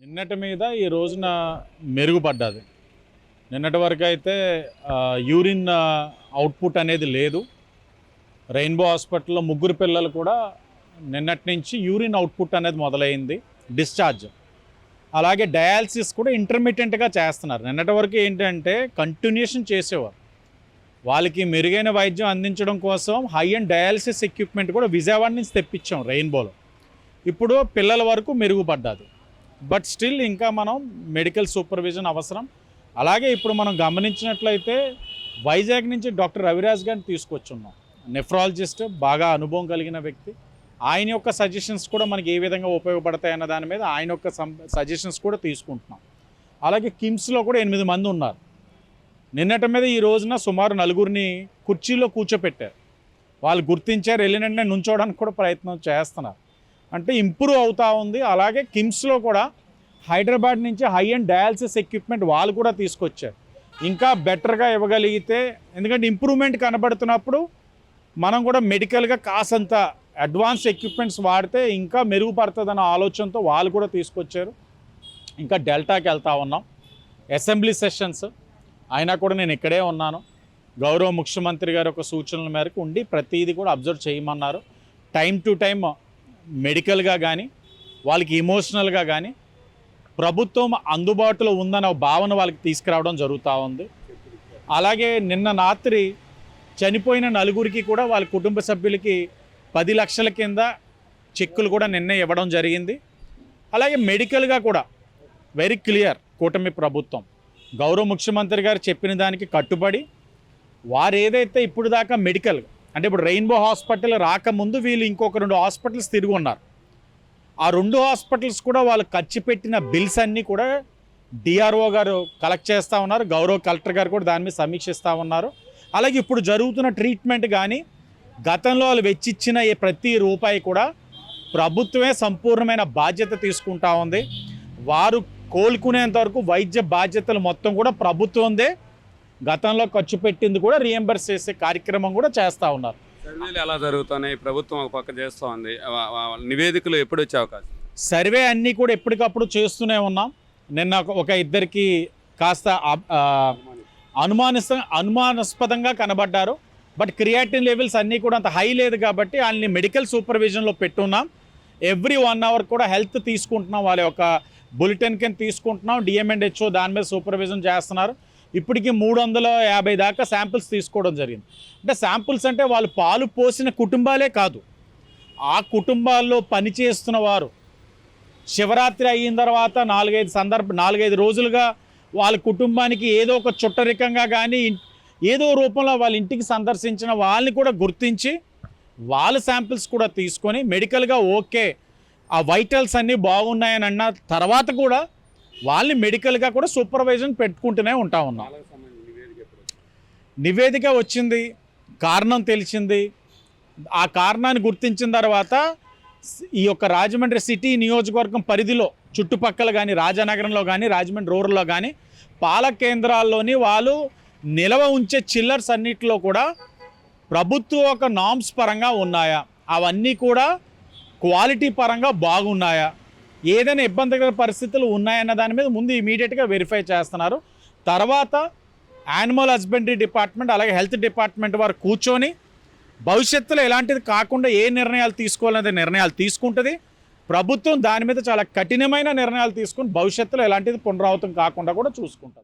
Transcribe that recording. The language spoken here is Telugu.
నిన్నటి మీద ఈ రోజున మెరుగుపడ్డది. నిన్నటి వరకు అయితే యూరిన్ అవుట్పుట్ అనేది లేదు. రెయిన్బో హాస్పిటల్లో ముగ్గురు పిల్లలు కూడా నిన్నటి నుంచి యూరిన్ అవుట్పుట్ అనేది మొదలైంది, డిశ్చార్జ్. అలాగే డయాలసిస్ కూడా ఇంటర్మీడియట్గా చేస్తున్నారు. నిన్నటి వరకు ఏంటంటే కంటిన్యూషన్ చేసేవారు. వాళ్ళకి మెరుగైన వైద్యం అందించడం కోసం హై అండ్ డయాలసిస్ ఎక్విప్మెంట్ కూడా విజయవాడ నుంచి తెప్పించాం రెయిన్బోలో. ఇప్పుడు పిల్లల వరకు మెరుగుపడ్డది. బట్ స్టిల్ ఇంకా మనం మెడికల్ సూపర్విజన్ అవసరం. అలాగే ఇప్పుడు మనం గమనించినట్లయితే వైజాగ్ నుంచి డాక్టర్ రవిరాజ్ గారిని తీసుకొచ్చున్నాం. నెఫ్రాలజిస్ట్, బాగా అనుభవం కలిగిన వ్యక్తి. ఆయన యొక్క సజెషన్స్ కూడా మనకి ఏ విధంగా ఉపయోగపడతాయన్న దాని మీద ఆయన యొక్క సజెషన్స్ కూడా తీసుకుంటున్నాం. అలాగే కిమ్స్లో కూడా 8 మంది ఉన్నారు. నిన్నటి మీద ఈ రోజున సుమారు 4 కుర్చీలో కూర్చోపెట్టారు. వాళ్ళు గుర్తించారు, వెళ్ళినట్టే నుంచోవడానికి కూడా ప్రయత్నం చేస్తున్నారు. అంటే ఇంప్రూవ్ అవుతూ ఉంది. అలాగే కిమ్స్లో కూడా హైదరాబాద్ నుంచి హై అండ్ డయాలసిస్ ఎక్విప్మెంట్ వాళ్ళు కూడా తీసుకొచ్చారు. ఇంకా బెటర్గా ఇవ్వగలిగితే, ఎందుకంటే ఇంప్రూవ్మెంట్ కనబడుతున్నప్పుడు మనం కూడా మెడికల్గా కాసంత అడ్వాన్స్ ఎక్విప్మెంట్స్ వాడితే ఇంకా మెరుగుపడుతుందన్న ఆలోచనతో వాళ్ళు కూడా తీసుకొచ్చారు. ఇంకా డెల్టాకి వెళ్తూ ఉన్నాం. అసెంబ్లీ సెషన్స్ అయినా కూడా నేను ఇక్కడే ఉన్నాను. గౌరవ ముఖ్యమంత్రి గారి యొక్క సూచనల మేరకు ఉండి ప్రతిదీ కూడా అబ్జర్వ్ చేయమన్నారు. టైం టు టైం మెడికల్గా కానీ వాళ్ళకి ఎమోషనల్గా కానీ ప్రభుత్వం అందుబాటులో ఉందన్న భావన వాళ్ళకి తీసుకురావడం జరుగుతూ ఉంది. అలాగే నిన్న రాత్రి చనిపోయిన 4 కూడా వాళ్ళ కుటుంబ సభ్యులకి 10 లక్షల కింద చెక్కులు కూడా నిన్నే ఇవ్వడం జరిగింది. అలాగే మెడికల్గా కూడా వెరీ క్లియర్, కూటమి ప్రభుత్వం గౌరవ ముఖ్యమంత్రి గారు చెప్పిన దానికి కట్టుబడి వారు ఏదైతే ఇప్పుడు దాకా మెడికల్, అంటే ఇప్పుడు రెయిన్బో హాస్పిటల్ రాకముందు వీళ్ళు ఇంకొక 2 హాస్పిటల్స్ తిరిగి ఉన్నారు. ఆ 2 హాస్పిటల్స్ కూడా వాళ్ళు ఖర్చు పెట్టిన బిల్స్ అన్నీ కూడా డిఆర్ఓ గారు కలెక్ట్ చేస్తూ ఉన్నారు. గౌరవ కలెక్టర్ గారు కూడా దాని మీద సమీక్షిస్తూ ఉన్నారు. అలాగే ఇప్పుడు జరుగుతున్న ట్రీట్మెంట్ కానీ గతంలో వాళ్ళు వెచ్చిచ్చిన ప్రతి రూపాయి కూడా ప్రభుత్వమే సంపూర్ణమైన బాధ్యత తీసుకుంటా ఉంది. వారు కోలుకునేంత వరకు వైద్య బాధ్యతలు మొత్తం కూడా ప్రభుత్వందే. గతంలో ఖర్చు పెట్టింది కూడా రీఎంబర్స్ చేసే కార్యక్రమం కూడా చేస్తూ ఉన్నారు. సర్వేలు ఎలా జరుగుతున్నాయి? ప్రభుత్వం ఒక పక్క చేస్తూ ఉంది, నివేదికలు ఎప్పుడు వచ్చే అవకాశం? సర్వే అన్నీ కూడా ఎప్పటికప్పుడు చేస్తూనే ఉన్నాం. నిన్న ఒక 2 కాస్త అనుమానాస్పదంగా కనబడ్డారు. బట్ క్రియాటిన్ లెవెల్స్ అన్నీ కూడా అంత హై లేదు కాబట్టి వాళ్ళని మెడికల్ సూపర్విజన్లో పెట్టున్నాం. ఎవ్రీ 1 అవర్ కూడా హెల్త్ తీసుకుంటున్నాం, వాళ్ళ యొక్క బులెటిన్ కింద తీసుకుంటున్నాం. డిఎంఎండ్హెచ్ఓ దాని మీద సూపర్విజన్ చేస్తున్నారు. ఇప్పటికీ 350 దాకా శాంపిల్స్ తీసుకోవడం జరిగింది. అంటే శాంపిల్స్ అంటే వాళ్ళు పాలు పోసిన కుటుంబాలే కాదు, ఆ కుటుంబాల్లో పనిచేస్తున్న వారు శివరాత్రి అయిన తర్వాత 4-5 రోజులుగా వాళ్ళ కుటుంబానికి ఏదో ఒక చుట్టరికంగా కానీ ఏదో రూపంలో వాళ్ళ ఇంటికి సందర్శించిన వాళ్ళని కూడా గుర్తించి వాళ్ళ శాంపిల్స్ కూడా తీసుకొని మెడికల్గా ఓకే, ఆ వైటల్స్ అన్నీ బాగున్నాయని అన్న తర్వాత కూడా వాళ్ళని మెడికల్గా కూడా సూపర్వైజన్ పెట్టుకుంటూనే ఉంటా ఉన్నాం. నివేదిక వచ్చింది, కారణం తెలిసింది. ఆ కారణాన్ని గుర్తించిన తర్వాత ఈ యొక్క రాజమండ్రి సిటీ నియోజకవర్గం పరిధిలో చుట్టుపక్కల కానీ రాజానగరంలో కానీ రాజమండ్రి రూరల్లో కానీ పాల కేంద్రాల్లోని వాళ్ళు నిల్వ ఉంచే చిల్లర్స్ అన్నిటిలో కూడా ప్రభుత్వ ఒక నామ్స్ పరంగా ఉన్నాయా, అవన్నీ కూడా క్వాలిటీ పరంగా బాగున్నాయా, ఏదైనా ఇబ్బందికర పరిస్థితులు ఉన్నాయన్న దాని మీద ముందు ఇమీడియట్గా వెరిఫై చేస్తున్నారు. తర్వాత యానిమల్ హస్బెండరీ డిపార్ట్మెంట్ అలాగే హెల్త్ డిపార్ట్మెంట్ వారు కూర్చొని భవిష్యత్తులో ఎలాంటిది కాకుండా ఏ నిర్ణయాలు తీసుకోవాలనేది నిర్ణయాలు తీసుకుంటుంది. ప్రభుత్వం దాని మీద చాలా కఠినమైన నిర్ణయాలు తీసుకుని భవిష్యత్తులో ఎలాంటిది పునరావృతం కాకుండా కూడా చూసుకుంటుంది.